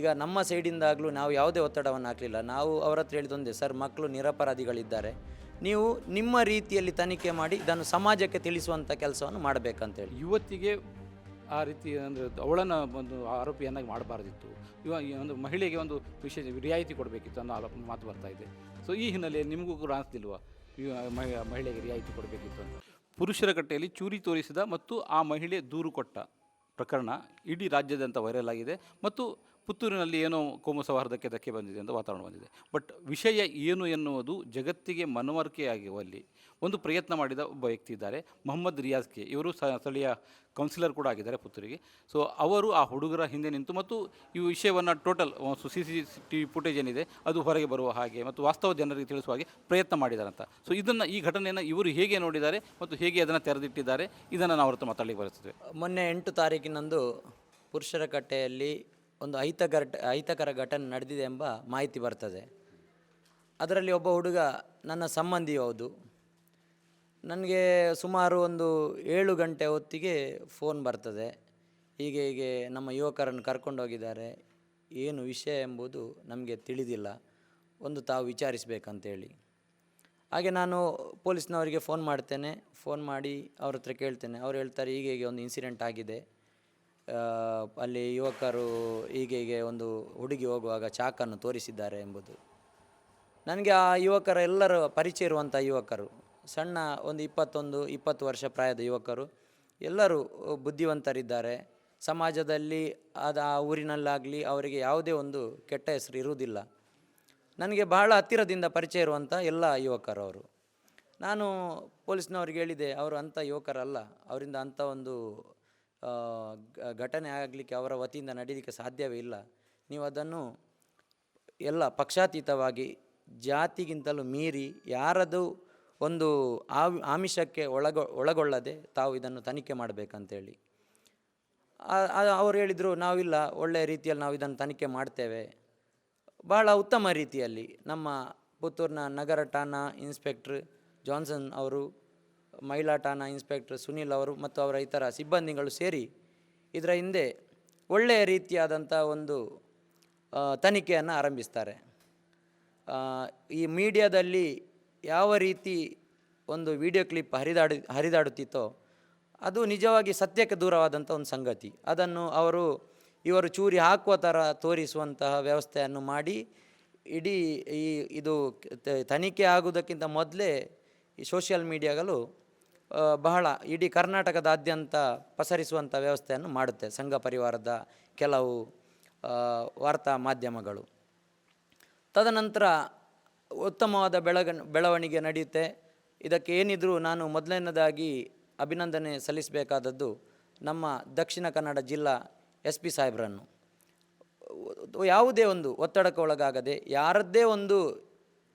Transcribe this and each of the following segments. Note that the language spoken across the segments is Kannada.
ಈಗ ನಮ್ಮ ಸೈಡಿಂದಾಗಲೂ ನಾವು ಯಾವುದೇ ಒತ್ತಡವನ್ನು ಹಾಕಲಿಲ್ಲ. ನಾವು ಅವರ ಹತ್ರ ಹೇಳಿದೊಂದೇ, ಸರ್ ಮಕ್ಕಳು ನಿರಪರಾಧಿಗಳಿದ್ದಾರೆ, ನೀವು ನಿಮ್ಮ ರೀತಿಯಲ್ಲಿ ತನಿಖೆ ಮಾಡಿ ಇದನ್ನು ಸಮಾಜಕ್ಕೆ ತಿಳಿಸುವಂಥ ಕೆಲಸವನ್ನು ಮಾಡಬೇಕಂತೇಳಿ. ಯುವತಿಗೆ ಆ ರೀತಿ ಅಂದರೆ ಅವಳನ್ನು ಒಂದು ಆರೋಪಿಯನ್ನಾಗಿ ಮಾಡಬಾರ್ದಿತ್ತು. ಈ ಒಂದು ಮಹಿಳೆಗೆ ಒಂದು ವಿಶೇಷ ರಿಯಾಯಿತಿ ಕೊಡಬೇಕಿತ್ತು ಅನ್ನೋ ಮಾತು ಬರ್ತಾ ಇದೆ. ಸೊ ಈ ಹಿನ್ನೆಲೆಯಲ್ಲಿ ನಿಮಗೂ ಕೂಡ ಅನಿಸ್ತಿಲ್ವಾ ಮಹಿಳೆಗೆ ರಿಯಾಯಿತಿ ಕೊಡಬೇಕಿತ್ತು ಅಂತ? ಪುರುಷರ ಕಟ್ಟೆಯಲ್ಲಿ ಚೂರಿ ತೋರಿಸಿದ ಮತ್ತು ಆ ಮಹಿಳೆ ದೂರು ಕೊಟ್ಟ ಪ್ರಕರಣ ಇಡೀ ರಾಜ್ಯಾದ್ಯಂತ ವೈರಲ್ ಆಗಿದೆ ಮತ್ತು ಪುತ್ತೂರಿನಲ್ಲಿ ಏನೋ ಕೋಮು ಸೌಹಾರ್ದಕ್ಕೆ ಧಕ್ಕೆ ಬಂದಿದೆ ಅಂತ ವಾತಾವರಣ ಬಂದಿದೆ. ಬಟ್ ವಿಷಯ ಏನು ಎನ್ನುವುದು ಜಗತ್ತಿಗೆ ಮನವರಿಕೆಯಾಗುವಲ್ಲಿ ಒಂದು ಪ್ರಯತ್ನ ಮಾಡಿದ ಒಬ್ಬ ವ್ಯಕ್ತಿ ಇದ್ದಾರೆ, ಮೊಹಮ್ಮದ್ ರಿಯಾಜ್ ಕೆ. ಇವರು ಸ್ಥಳೀಯ ಕೌನ್ಸಿಲರ್ ಕೂಡ ಆಗಿದ್ದಾರೆ ಪುತ್ತೂರಿಗೆ. ಸೊ ಅವರು ಆ ಹುಡುಗರ ಹಿಂದೆ ನಿಂತು ಮತ್ತು ಈ ವಿಷಯವನ್ನು ಟೋಟಲ್ CCTV ಫುಟೇಜ್ ಏನಿದೆ ಅದು ಹೊರಗೆ ಬರುವ ಹಾಗೆ ಮತ್ತು ವಾಸ್ತವ ಜನರಿಗೆ ತಿಳಿಸುವ ಹಾಗೆ ಪ್ರಯತ್ನ ಮಾಡಿದಾರಂತ. ಸೊ ಈ ಘಟನೆಯನ್ನು ಇವರು ಹೇಗೆ ನೋಡಿದ್ದಾರೆ ಮತ್ತು ಹೇಗೆ ಅದನ್ನು ತೆರೆದಿಟ್ಟಿದ್ದಾರೆ, ಇದನ್ನು ನಾವು ಅವ್ರ ಮಾತಾಡಲಿಕ್ಕೆ ಬರುತ್ತೇವೆ. ಮೊನ್ನೆ 8 ತಾರೀಕಿನಂದು ಪುರುಷರ ಕಟ್ಟೆಯಲ್ಲಿ ಒಂದು ಅಹಿತಕರ ಘಟನೆ ನಡೆದಿದೆ ಎಂಬ ಮಾಹಿತಿ ಬರ್ತದೆ. ಅದರಲ್ಲಿ ಒಬ್ಬ ಹುಡುಗ ನನ್ನ ಸಂಬಂಧಿ ಹೌದು. ನನಗೆ ಸುಮಾರು ಒಂದು 7 ಗಂಟೆ ಹೊತ್ತಿಗೆ ಫೋನ್ ಬರ್ತದೆ, ಹೀಗೆ ನಮ್ಮ ಯುವಕರನ್ನು ಕರ್ಕೊಂಡೋಗಿದ್ದಾರೆ, ಏನು ವಿಷಯ ಎಂಬುದು ನಮಗೆ ತಿಳಿದಿಲ್ಲ, ಒಂದು ತಾವು ವಿಚಾರಿಸಬೇಕಂತೇಳಿ. ಹಾಗೆ ನಾನು ಪೊಲೀಸ್ನವರಿಗೆ ಫೋನ್ ಮಾಡ್ತೇನೆ. ಫೋನ್ ಮಾಡಿ ಅವ್ರ ಹತ್ರ ಕೇಳ್ತೇನೆ. ಅವ್ರು ಹೇಳ್ತಾರೆ, ಹೀಗೆ ಒಂದು ಇನ್ಸಿಡೆಂಟ್ ಆಗಿದೆ, ಅಲ್ಲಿ ಯುವಕರು ಹೀಗೆ ಒಂದು ಹುಡುಗಿ ಹೋಗುವಾಗ ಚಾಕನ್ನು ತೋರಿಸಿದ್ದಾರೆ ಎಂಬುದು. ನನಗೆ ಆ ಯುವಕರ ಎಲ್ಲರ ಪರಿಚಯ ಇರುವಂಥ ಯುವಕರು, ಸಣ್ಣ ಒಂದು 21-20 ವರ್ಷ ಪ್ರಾಯದ ಯುವಕರು, ಎಲ್ಲರೂ ಬುದ್ಧಿವಂತರಿದ್ದಾರೆ. ಸಮಾಜದಲ್ಲಿ ಆ ಊರಿನಲ್ಲಾಗಲಿ ಅವರಿಗೆ ಯಾವುದೇ ಒಂದು ಕೆಟ್ಟ ಹೆಸರು ಇರುವುದಿಲ್ಲ. ನನಗೆ ಬಹಳ ಹತ್ತಿರದಿಂದ ಪರಿಚಯ ಇರುವಂಥ ಎಲ್ಲ ಯುವಕರು ಅವರು. ನಾನು ಪೊಲೀಸ್ನವ್ರಿಗೆ ಹೇಳಿದೆ, ಅವರು ಅಂಥ ಯುವಕರಲ್ಲ, ಅವರಿಂದ ಅಂಥ ಒಂದು ಘಟನೆ ಆಗಲಿಕ್ಕೆ ಅವರ ವತಿಯಿಂದ ನಡೀಲಿಕ್ಕೆ ಸಾಧ್ಯವೇ ಇಲ್ಲ. ನೀವು ಅದನ್ನು ಎಲ್ಲ ಪಕ್ಷಾತೀತವಾಗಿ ಜಾತಿಗಿಂತಲೂ ಮೀರಿ ಯಾರದು ಒಂದು ಆಮಿಷಕ್ಕೆ ಒಳಗೊಳ್ಳದೆ ತಾವು ಇದನ್ನು ತನಿಖೆ ಮಾಡಬೇಕಂತೇಳಿ. ಅವರು ಹೇಳಿದರು, ನಾವಿಲ್ಲ, ಒಳ್ಳೆಯ ರೀತಿಯಲ್ಲಿ ನಾವು ಇದನ್ನು ತನಿಖೆ ಮಾಡ್ತೇವೆ, ಬಹಳ ಉತ್ತಮ ರೀತಿಯಲ್ಲಿ. ನಮ್ಮ ಪುತ್ತೂರಿನ ನಗರ ಠಾಣಾ ಇನ್ಸ್ಪೆಕ್ಟ್ರ್ ಜಾನ್ಸನ್ ಅವರು, ಮಹಿಳಾ ಠಾಣಾ ಇನ್ಸ್ಪೆಕ್ಟ್ರ್ ಸುನೀಲ್ ಅವರು ಮತ್ತು ಅವರ ಇತರ ಸಿಬ್ಬಂದಿಗಳು ಸೇರಿ ಇದರ ಹಿಂದೆ ಒಳ್ಳೆಯ ರೀತಿಯಾದಂಥ ಒಂದು ತನಿಖೆಯನ್ನು ಆರಂಭಿಸ್ತಾರೆ. ಈ ಮೀಡಿಯಾದಲ್ಲಿ ಯಾವ ರೀತಿ ಒಂದು ವಿಡಿಯೋ ಕ್ಲಿಪ್ ಹರಿದಾಡುತ್ತಿತ್ತೋ ಅದು ನಿಜವಾಗಿ ಸತ್ಯಕ್ಕೆ ದೂರವಾದಂಥ ಒಂದು ಸಂಗತಿ. ಅದನ್ನು ಇವರು ಚೂರಿ ಹಾಕುವ ಥರ ತೋರಿಸುವಂತಹ ವ್ಯವಸ್ಥೆಯನ್ನು ಮಾಡಿ ಇಡೀ ಇದು ತನಿಖೆ ಆಗುವುದಕ್ಕಿಂತ ಮೊದಲೇ ಈ ಸೋಷಿಯಲ್ ಮೀಡಿಯಾಗಳು ಬಹಳ ಇಡೀ ಕರ್ನಾಟಕದಾದ್ಯಂತ ಪಸರಿಸುವಂಥ ವ್ಯವಸ್ಥೆಯನ್ನು ಮಾಡುತ್ತೆ ಸಂಘ ಪರಿವಾರದ ಕೆಲವು ವಾರ್ತಾ ಮಾಧ್ಯಮಗಳು. ತದನಂತರ ಉತ್ತಮವಾದ ಬೆಳವಣಿಗೆ ನಡೆಯುತ್ತೆ. ಇದಕ್ಕೆ ಏನಿದ್ರೂ ನಾನು ಮೊದಲನೇದಾಗಿ ಅಭಿನಂದನೆ ಸಲ್ಲಿಸಬೇಕಾದದ್ದು ನಮ್ಮ ದಕ್ಷಿಣ ಕನ್ನಡ ಜಿಲ್ಲಾ SP ಸಾಹೇಬ್ರನ್ನು. ಯಾವುದೇ ಒಂದು ಒತ್ತಡಕ್ಕೆ ಒಳಗಾಗದೆ, ಯಾರದ್ದೇ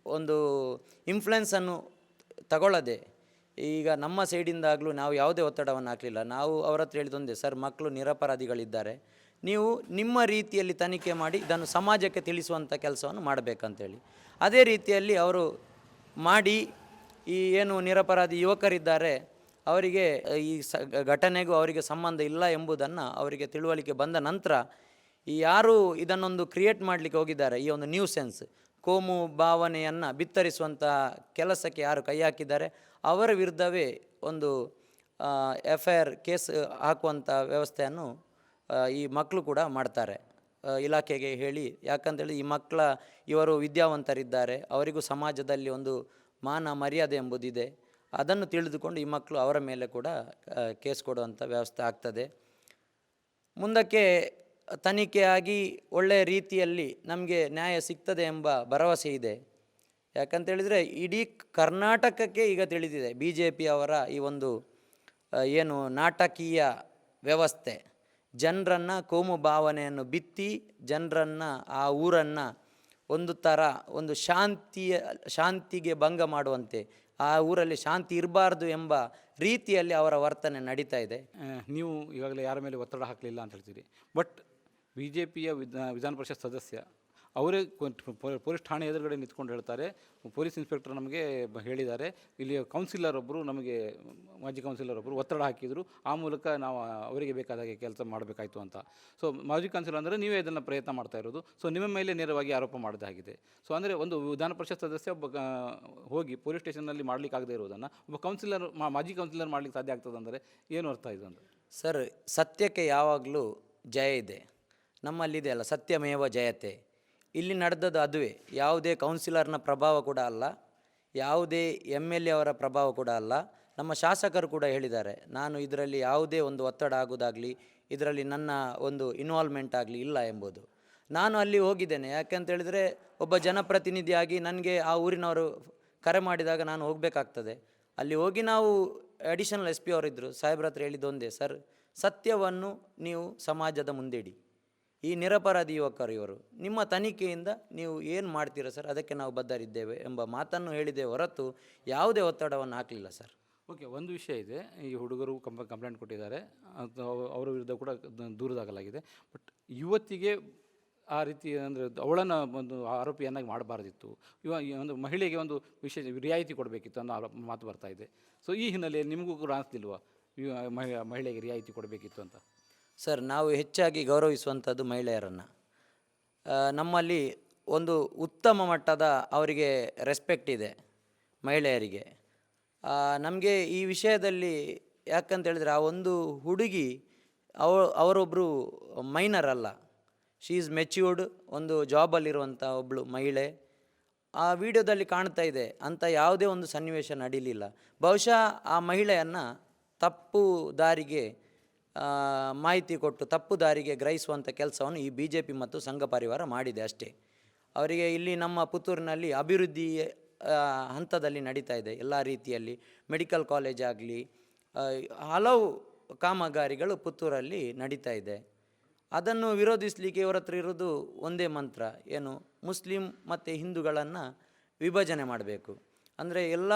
ಒಂದು ಇನ್ಫ್ಲುಯೆನ್ಸನ್ನು ತಗೊಳ್ಳದೆ, ಈಗ ನಮ್ಮ ಸೈಡಿಂದಾಗಲೂ ನಾವು ಯಾವುದೇ ಒತ್ತಡವನ್ನು ಹಾಕಲಿಲ್ಲ. ನಾವು ಅವರ ಹತ್ರ ಹೇಳಿದೊಂದೇ, ಸರ್ ಮಕ್ಕಳು ನಿರಪರಾಧಿಗಳಿದ್ದಾರೆ, ನೀವು ನಿಮ್ಮ ರೀತಿಯಲ್ಲಿ ತನಿಖೆ ಮಾಡಿ ಇದನ್ನು ಸಮಾಜಕ್ಕೆ ತಿಳಿಸುವಂಥ ಕೆಲಸವನ್ನು ಮಾಡಬೇಕಂತೇಳಿ. ಅದೇ ರೀತಿಯಲ್ಲಿ ಅವರು ಮಾಡಿ ಈ ಏನು ನಿರಪರಾಧಿ ಯುವಕರಿದ್ದಾರೆ ಅವರಿಗೆ ಈ ಘಟನೆಗೂ ಅವರಿಗೆ ಸಂಬಂಧ ಇಲ್ಲ ಎಂಬುದನ್ನು ಅವರಿಗೆ ತಿಳುವಳಿಕೆ ಬಂದ ನಂತರ ಈ ಯಾರು ಇದನ್ನೊಂದು ಕ್ರಿಯೇಟ್ ಮಾಡಲಿಕ್ಕೆ ಹೋಗಿದ್ದಾರೆ, ಈ ಒಂದು ನ್ಯೂಸೆನ್ಸ್ ಕೋಮು ಭಾವನೆಯನ್ನು ಬಿತ್ತರಿಸುವಂಥ ಕೆಲಸಕ್ಕೆ ಯಾರು ಕೈ ಹಾಕಿದ್ದಾರೆ ಅವರ ವಿರುದ್ಧವೇ ಒಂದು FIR ಕೇಸ್ ಹಾಕುವಂಥ ವ್ಯವಸ್ಥೆಯನ್ನು ಈ ಮಕ್ಕಳು ಕೂಡ ಮಾಡ್ತಾರೆ ಇಲಾಖೆಗೆ ಹೇಳಿ. ಯಾಕಂತೇಳಿ ಇವರು ವಿದ್ಯಾವಂತರಿದ್ದಾರೆ, ಅವರಿಗೂ ಸಮಾಜದಲ್ಲಿ ಒಂದು ಮಾನ ಮರ್ಯಾದೆ ಎಂಬುದಿದೆ, ಅದನ್ನು ತಿಳಿದುಕೊಂಡು ಈ ಮಕ್ಕಳು ಅವರ ಮೇಲೆ ಕೂಡ ಕೇಸ್ ಕೊಡುವಂಥ ವ್ಯವಸ್ಥೆ ಆಗ್ತದೆ. ಮುಂದಕ್ಕೆ ತನಿಖೆಯಾಗಿ ಒಳ್ಳೆಯ ರೀತಿಯಲ್ಲಿ ನಮಗೆ ನ್ಯಾಯ ಸಿಗ್ತದೆ ಎಂಬ ಭರವಸೆ ಇದೆ. ಯಾಕಂತೇಳಿದರೆ ಇಡೀ ಕರ್ನಾಟಕಕ್ಕೆ ಈಗ ತಿಳಿದಿದೆ BJP ಅವರ ಈ ಒಂದು ಏನು ನಾಟಕೀಯ ವ್ಯವಸ್ಥೆ ಜನರನ್ನು ಕೋಮು ಭಾವನೆಯನ್ನು ಬಿತ್ತಿ ಜನರನ್ನು ಆ ಊರನ್ನು ಒಂದು ಶಾಂತಿಗೆ ಭಂಗ ಮಾಡುವಂತೆ, ಆ ಊರಲ್ಲಿ ಶಾಂತಿ ಇರಬಾರ್ದು ಎಂಬ ರೀತಿಯಲ್ಲಿ ಅವರ ವರ್ತನೆ ನಡೀತಾ ಇದೆ. ನೀವು ಈಗಾಗಲೇ ಯಾರ ಮೇಲೆ ಒತ್ತಡ ಹಾಕಲಿಲ್ಲ ಅಂತ ಹೇಳ್ತೀರಿ, ಬಟ್ BJPಯ ವಿಧಾನ ಪರಿಷತ್ ಸದಸ್ಯ ಅವರೇ ಪೊಲೀಸ್ ಠಾಣೆ ಎದುರುಗಡೆ ನಿಂತ್ಕೊಂಡು ಹೇಳ್ತಾರೆ, ಪೊಲೀಸ್ ಇನ್ಸ್ಪೆಕ್ಟರ್ ನಮಗೆ ಹೇಳಿದ್ದಾರೆ, ಇಲ್ಲಿ ಕೌನ್ಸಿಲರ್ ಒಬ್ಬರು ನಮಗೆ ಮಾಜಿ ಕೌನ್ಸಿಲರ್ ಒಬ್ಬರು ಒತ್ತಡ ಹಾಕಿದರು, ಆ ಮೂಲಕ ನಾವು ಅವರಿಗೆ ಬೇಕಾದ ಹಾಗೆ ಕೆಲಸ ಮಾಡಬೇಕಾಯಿತು ಅಂತ. ಸೊ ಮಾಜಿ ಕೌನ್ಸಿಲರ್ ಅಂದರೆ ನೀವೇ ಇದನ್ನು ಪ್ರಯತ್ನ ಮಾಡ್ತಾ ಇರೋದು, ಸೊ ನಿಮ್ಮ ಮೇಲೆ ನೇರವಾಗಿ ಆರೋಪ ಮಾಡಿದಾಗಿದೆ. ಸೊ ಅಂದರೆ ಒಂದು ವಿಧಾನ ಪರಿಷತ್ ಸದಸ್ಯ ಒಬ್ಬ ಹೋಗಿ ಪೊಲೀಸ್ ಸ್ಟೇಷನ್ನಲ್ಲಿ ಮಾಡಲಿಕ್ಕಾಗದೇ ಇರೋದನ್ನು ಒಬ್ಬ ಕೌನ್ಸಿಲರ್ ಮಾಜಿ ಕೌನ್ಸಿಲರ್ ಮಾಡಲಿಕ್ಕೆ ಸಾಧ್ಯ ಆಗ್ತದೆ ಅಂದರೆ ಏನು ಅರ್ಥ ಇದು ಅಂತ? ಸರ್, ಸತ್ಯಕ್ಕೆ ಯಾವಾಗಲೂ ಜಯ ಇದೆ. ನಮ್ಮಲ್ಲಿದೆ ಅಲ್ಲ, ಸತ್ಯಮೇವ ಜಯತೆ. ಇಲ್ಲಿ ನಡೆದದ್ದು ಅದುವೇ. ಯಾವುದೇ ಕೌನ್ಸಿಲರ್ನ ಪ್ರಭಾವ ಕೂಡ ಅಲ್ಲ, ಯಾವುದೇ MLA ಅವರ ಪ್ರಭಾವ ಕೂಡ ಅಲ್ಲ. ನಮ್ಮ ಶಾಸಕರು ಕೂಡ ಹೇಳಿದ್ದಾರೆ, ನಾನು ಇದರಲ್ಲಿ ಯಾವುದೇ ಒಂದು ಒತ್ತಡ ಆಗೋದಾಗಲಿ, ಇದರಲ್ಲಿ ನನ್ನ ಒಂದು ಇನ್ವಾಲ್ವ್ಮೆಂಟ್ ಆಗಲಿ ಇಲ್ಲ ಎಂಬುದು. ನಾನು ಅಲ್ಲಿ ಹೋಗಿದ್ದೇನೆ, ಯಾಕೆಂತ ಹೇಳಿದರೆ ಒಬ್ಬ ಜನಪ್ರತಿನಿಧಿಯಾಗಿ ನನಗೆ ಆ ಊರಿನವರು ಕರೆ ಮಾಡಿದಾಗ ನಾನು ಹೋಗಬೇಕಾಗ್ತದೆ. ಅಲ್ಲಿ ಹೋಗಿ ನಾವು ಅಡಿಷನಲ್ SP ಅವರಿದ್ದರು, ಸಾಹೇಬ್ರ ಹತ್ರ ಹೇಳಿದ್ದೊಂದೇ, ಸರ್ ಸತ್ಯವನ್ನು ನೀವು ಸಮಾಜದ ಮುಂದಿಡಿ. ಈ ನಿರಪರಾಧಿ ಯುವಕರು ಇವರು, ನಿಮ್ಮ ತನಿಖೆಯಿಂದ ನೀವು ಏನು ಮಾಡ್ತೀರಾ ಸರ್, ಅದಕ್ಕೆ ನಾವು ಬದ್ಧರಿದ್ದೇವೆ ಎಂಬ ಮಾತನ್ನು ಹೇಳಿದೆ ಹೊರತು ಯಾವುದೇ ಒತ್ತಡವನ್ನು ಹಾಕಲಿಲ್ಲ ಸರ್. ಓಕೆ, ಒಂದು ವಿಷಯ ಇದೆ, ಈ ಹುಡುಗರು ಕಂಪ್ಲೇಂಟ್ ಕೊಟ್ಟಿದ್ದಾರೆ, ಅವರ ವಿರುದ್ಧ ಕೂಡ ದೂರು ದಾಖಲಾಗಿದೆ. ಬಟ್ ಯುವತಿಗೆ ಆ ರೀತಿ ಅಂದರೆ ಅವಳನ್ನು ಒಂದು ಆರೋಪಿಯನ್ನಾಗಿ ಮಾಡಬಾರ್ದಿತ್ತು, ಒಂದು ಮಹಿಳೆಗೆ ಒಂದು ರಿಯಾಯಿತಿ ಕೊಡಬೇಕಿತ್ತು ಅನ್ನೋ ಮಾತು ಬರ್ತಾ ಇದೆ. ಸೊ ಈ ಹಿನ್ನೆಲೆಯಲ್ಲಿ ನಿಮಗೂ ಕೂಡ ಅನಿಸ್ತಿಲ್ವಾ ಮಹಿಳೆಗೆ ರಿಯಾಯಿತಿ ಕೊಡಬೇಕಿತ್ತು ಅಂತ? ಸರ್, ನಾವು ಹೆಚ್ಚಾಗಿ ಗೌರವಿಸುವಂಥದ್ದು ಮಹಿಳೆಯರನ್ನು. ನಮ್ಮಲ್ಲಿ ಒಂದು ಉತ್ತಮ ಮಟ್ಟದ ಅವರಿಗೆ ರೆಸ್ಪೆಕ್ಟ್ ಇದೆ ಮಹಿಳೆಯರಿಗೆ. ನಮಗೆ ಈ ವಿಷಯದಲ್ಲಿ ಯಾಕಂತ ಹೇಳಿದರೆ, ಆ ಒಂದು ಹುಡುಗಿ ಅವರೊಬ್ಬರು ಮೈನರ್ ಅಲ್ಲ, ಶಿ ಈಸ್ ಮೆಚ್ಯೂರ್ಡ್, ಒಂದು ಜಾಬಲ್ಲಿರುವಂಥ ಒಬ್ಬಳು ಮಹಿಳೆ. ಆ ವಿಡಿಯೋದಲ್ಲಿ ಕಾಣ್ತಾ ಇದೆ, ಅಂಥ ಯಾವುದೇ ಒಂದು ಸನ್ನಿವೇಶ ನಡೀಲಿಲ್ಲ. ಬಹುಶಃ ಆ ಮಹಿಳೆಯನ್ನು ತಪ್ಪು ದಾರಿಗೆ ಮಾಹಿತಿ ಕೊಟ್ಟು ತಪ್ಪು ದಾರಿಗೆ ಗ್ರಹಿಸುವಂಥ ಕೆಲಸವನ್ನು ಈ BJP ಮತ್ತು ಸಂಘ ಪರಿವಾರ ಮಾಡಿದೆ ಅಷ್ಟೇ. ಅವರಿಗೆ ಇಲ್ಲಿ ನಮ್ಮ ಪುತ್ತೂರಿನಲ್ಲಿ ಅಭಿವೃದ್ಧಿ ಹಂತದಲ್ಲಿ ನಡೀತಾ ಇದೆ. ಎಲ್ಲ ರೀತಿಯಲ್ಲಿ ಮೆಡಿಕಲ್ ಕಾಲೇಜ್ ಆಗಲಿ, ಹಲವು ಕಾಮಗಾರಿಗಳು ಪುತ್ತೂರಲ್ಲಿ ನಡೀತಾ ಇದೆ. ಅದನ್ನು ವಿರೋಧಿಸಲಿಕ್ಕೆ ಇವರ ಹತ್ರ ಇರೋದು ಒಂದೇ ಮಂತ್ರ, ಏನು, ಮುಸ್ಲಿಂ ಮತ್ತು ಹಿಂದೂಗಳನ್ನು ವಿಭಜನೆ ಮಾಡಬೇಕು. ಅಂದರೆ ಎಲ್ಲ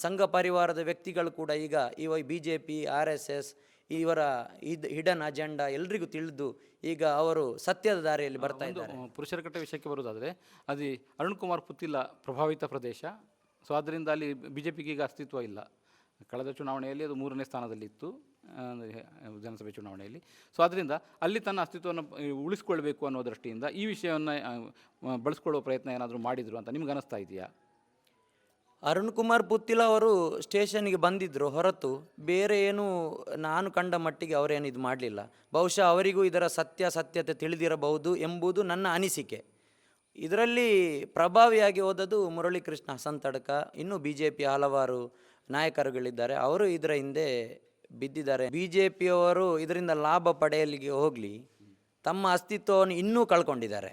ಸಂಘ ಪರಿವಾರದ ವ್ಯಕ್ತಿಗಳು ಕೂಡ ಈಗ BJP RSS ಇವರ ಹಿಡನ್ ಅಜೆಂಡಾ ಎಲ್ರಿಗೂ ತಿಳಿದು ಈಗ ಅವರು ಸತ್ಯದ ದಾರಿಯಲ್ಲಿ ಬರ್ತಾ ಇದ್ದಾರೆ. ಪುರುಷರ ಕಟ್ಟ ವಿಷಯಕ್ಕೆ ಬರೋದಾದರೆ, ಅದು ಅರುಣ್ ಕುಮಾರ್ ಪುತ್ತಿಲ ಪ್ರಭಾವಿತ ಪ್ರದೇಶ. ಸೊ ಆದ್ದರಿಂದ ಅಲ್ಲಿ BJPಗೆ ಈಗ ಅಸ್ತಿತ್ವ ಇಲ್ಲ. ಕಳೆದ ಚುನಾವಣೆಯಲ್ಲಿ ಅದು 3ನೇ ಸ್ಥಾನದಲ್ಲಿತ್ತು, ವಿಧಾನಸಭೆ ಚುನಾವಣೆಯಲ್ಲಿ. ಸೊ ಆದ್ದರಿಂದ ಅಲ್ಲಿ ತನ್ನ ಅಸ್ತಿತ್ವವನ್ನು ಉಳಿಸ್ಕೊಳ್ಬೇಕು ಅನ್ನೋ ದೃಷ್ಟಿಯಿಂದ ಈ ವಿಷಯವನ್ನು ಬಳಸ್ಕೊಳ್ಳುವ ಪ್ರಯತ್ನ ಏನಾದರೂ ಮಾಡಿದರು ಅಂತ ನಿಮ್ಗೆ ಅನಿಸ್ತಾ ಇದೆಯಾ? ಅರುಣ್ ಕುಮಾರ್ ಪುತ್ತಿಲ ಅವರು ಸ್ಟೇಷನ್ಗೆ ಬಂದಿದ್ದರು ಹೊರತು ಬೇರೆ ಏನು ನಾನು ಕಂಡ ಮಟ್ಟಿಗೆ ಅವರೇನು ಇದು ಮಾಡಲಿಲ್ಲ. ಬಹುಶಃ ಅವರಿಗೂ ಇದರ ಸತ್ಯತೆ ತಿಳಿದಿರಬಹುದು ಎಂಬುದು ನನ್ನ ಅನಿಸಿಕೆ. ಇದರಲ್ಲಿ ಪ್ರಭಾವಿಯಾಗಿ ಹೋದದ್ದು ಮುರಳೀಕೃಷ್ಣ ಹಸಂತಡ್ಕ, ಇನ್ನೂ BJP ಹಲವಾರು ನಾಯಕರುಗಳಿದ್ದಾರೆ, ಅವರು ಇದರ ಹಿಂದೆ ಬಿದ್ದಿದ್ದಾರೆ. BJPಯವರು ಇದರಿಂದ ಲಾಭ ಪಡೆಯಲಿಕ್ಕೆ ಹೋಗಲಿ ತಮ್ಮ ಅಸ್ತಿತ್ವವನ್ನು ಇನ್ನೂ ಕಳ್ಕೊಂಡಿದ್ದಾರೆ.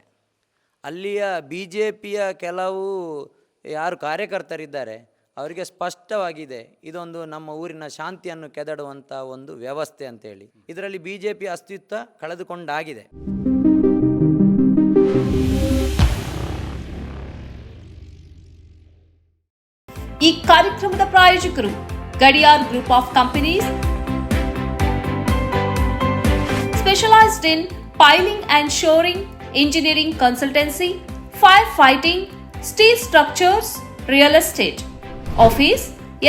ಅಲ್ಲಿಯ BJPಯ ಕೆಲವು ಯಾರು ಕಾರ್ಯಕರ್ತರಿದ್ದಾರೆ ಅವರಿಗೆ ಸ್ಪಷ್ಟವಾಗಿದೆ, ಇದೊಂದು ನಮ್ಮ ಊರಿನ ಶಾಂತಿಯನ್ನು ಕೆದಡುವಂಥ ಒಂದು ವ್ಯವಸ್ಥೆ ಅಂತೇಳಿ. ಇದರಲ್ಲಿ BJP ಅಸ್ತಿತ್ವ ಕಳೆದುಕೊಂಡಾಗಿದೆ. ಈ ಕಾರ್ಯಕ್ರಮದ ಪ್ರಾಯೋಜಕರು Gadiyar group of companies, specialised in piling and shoring, engineering consultancy, fire fighting, steel structures, real estate. Office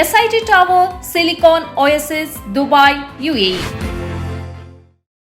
SIT Tower, Silicon Oasis, Dubai, UAE.